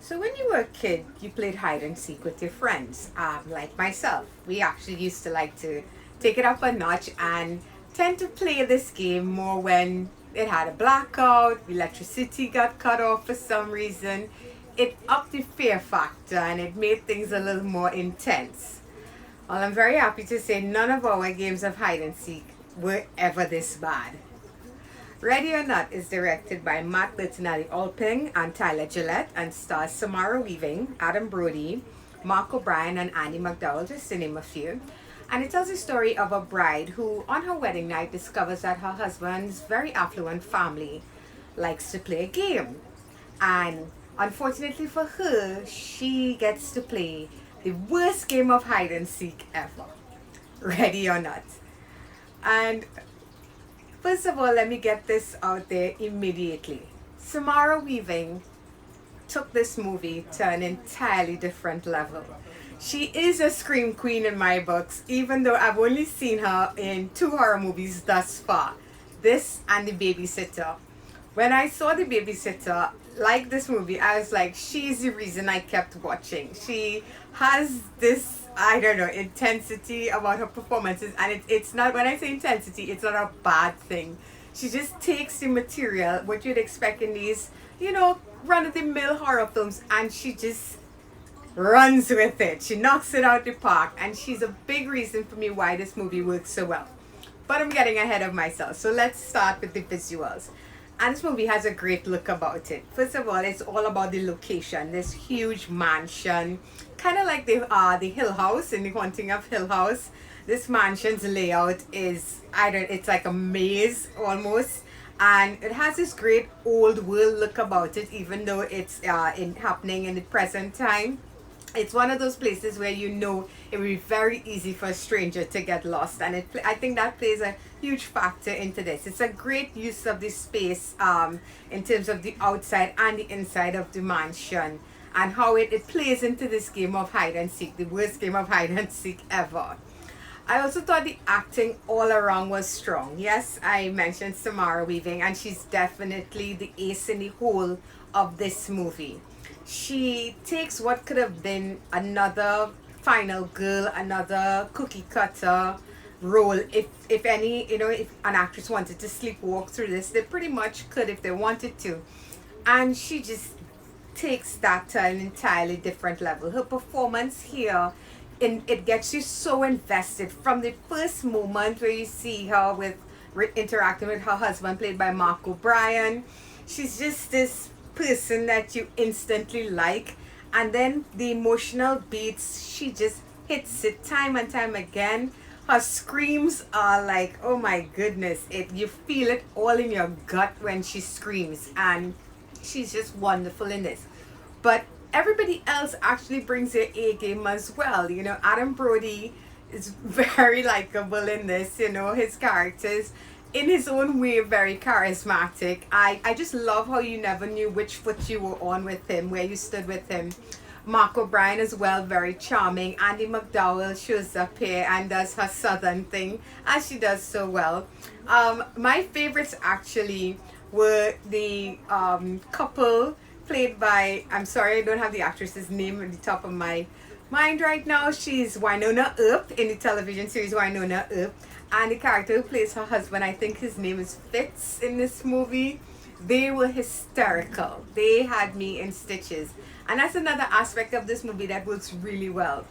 So when you were a kid, you played hide and seek with your friends. Like myself, we actually used to like to take it up a notch and tend to play this game more when it had a blackout, electricity got cut off for some reason. It upped the fear factor and it made things a little more intense. Well, I'm very happy to say none of our games of hide and seek were ever this bad. Ready or Not is directed by Matt Bertinelli Alping and Tyler Gillette and stars Samara Weaving, Adam Brody, Mark O'Brien, and Annie McDowell, just to name a few. And it tells the story of a bride who, on her wedding night, discovers that her husband's very affluent family likes to play a game. And unfortunately for her, she gets to play the worst game of hide and seek ever. Ready or Not. And first of all, let me get this out there immediately. Samara Weaving took this movie to an entirely different level. She is a scream queen in my books, even though I've only seen her in two horror movies thus far. This and The Babysitter. When I saw The Babysitter, like this movie, I was like, she's the reason I kept watching. She has this, I don't know, intensity about her performances, and it's not, when I say intensity, it's not a bad thing. She just takes the material, what you'd expect in these, run-of-the-mill horror films, and she just runs with it. She knocks it out the park, and she's a big reason for me why this movie works so well. But I'm getting ahead of myself, so let's start with the visuals. And this movie has a great look about it. First of all, it's all about the location. This huge mansion, kind of like the Hill House in The Haunting of Hill House. This mansion's layout is, it's like a maze almost. And it has this great old world look about it, even though it's happening in the present time. It's one of those places where it would be very easy for a stranger to get lost, and I think that plays a huge factor into this. It's a great use of the space in terms of the outside and the inside of the mansion, and how it plays into this game of hide and seek, the worst game of hide and seek ever. I also thought the acting all around was strong. Yes, I mentioned Samara Weaving, and she's definitely the ace in the hole of this movie. She takes what could have been another final girl, another cookie cutter role. If an actress wanted to sleepwalk through this, they pretty much could if they wanted to. And she just takes that to an entirely different level. Her performance here, it gets you so invested from the first moment where you see her interacting with her husband, played by Mark O'Brien. She's just this person that you instantly like, and then the emotional beats, she just hits it time and time again. Her screams are like, oh my goodness, you feel it all in your gut when she screams, and she's just wonderful in this. But everybody else actually brings their A game as well. Adam Brody is very likable in this. His characters in his own way very charismatic. I just love how you never knew which foot you were on with him, where you stood with him. Mark O'Brien as well, very charming. Andy McDowell shows up here and does her southern thing, as she does so well. My favorites actually were the couple played by, I'm sorry, I don't have the actress's name at the top of my mind right now. She's Winona Earp in the television series Winona Earp. And the character who plays her husband, I think his name is Fitz in this movie. They were hysterical. They had me in stitches. And that's another aspect of this movie that works really well.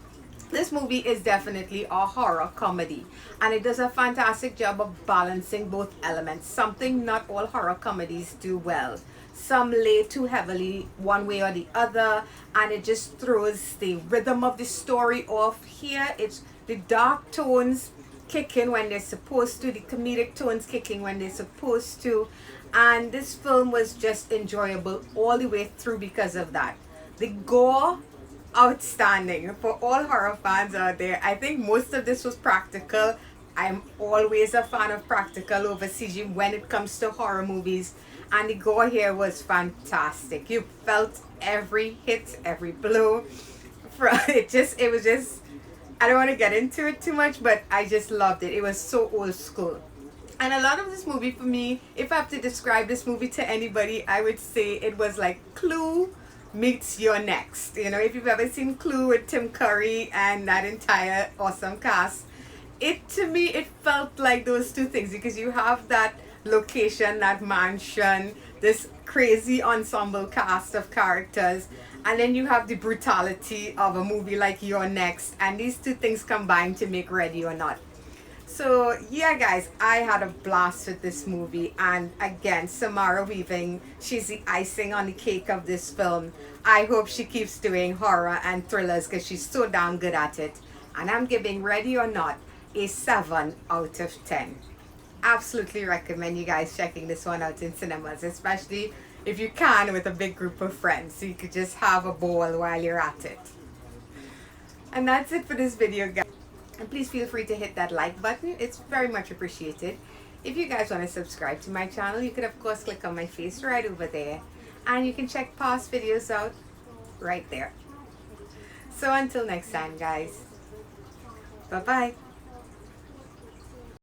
This movie is definitely a horror comedy, and it does a fantastic job of balancing both elements, something not all horror comedies do well. Some lay too heavily one way or the other, and it just throws the rhythm of the story off. Here, it's the dark tones kicking when they're supposed to, the comedic tones kicking when they're supposed to, and this film was just enjoyable all the way through because of that. The gore, outstanding. For all horror fans out there, I think most of this was practical. I'm always a fan of practical over CG when it comes to horror movies, and the gore here was fantastic. You felt every hit, every blow. It was just, I don't want to get into it too much, but I just loved it. It was so old school. And a lot of this movie for me, if I have to describe this movie to anybody, I would say it was like Clue meets You're Next. You know, if you've ever seen Clue with Tim Curry and that entire awesome cast, it to me it felt like those two things, because you have that location, that mansion, this crazy ensemble cast of characters, and then you have the brutality of a movie like You're Next, and these two things combine to make Ready or Not. So yeah, guys, I had a blast with this movie, and again, Samara Weaving, she's the icing on the cake of this film. I hope she keeps doing horror and thrillers because she's so damn good at it. And I'm giving Ready or Not a 7 out of 10. Absolutely recommend you guys checking this one out in cinemas, especially if you can with a big group of friends, so you could just have a ball while you're at it. And that's it for this video, guys. And please feel free to hit that like button. It's very much appreciated. If you guys want to subscribe to my channel, you could of course click on my face right over there. And you can check past videos out right there. So until next time, guys. Bye-bye.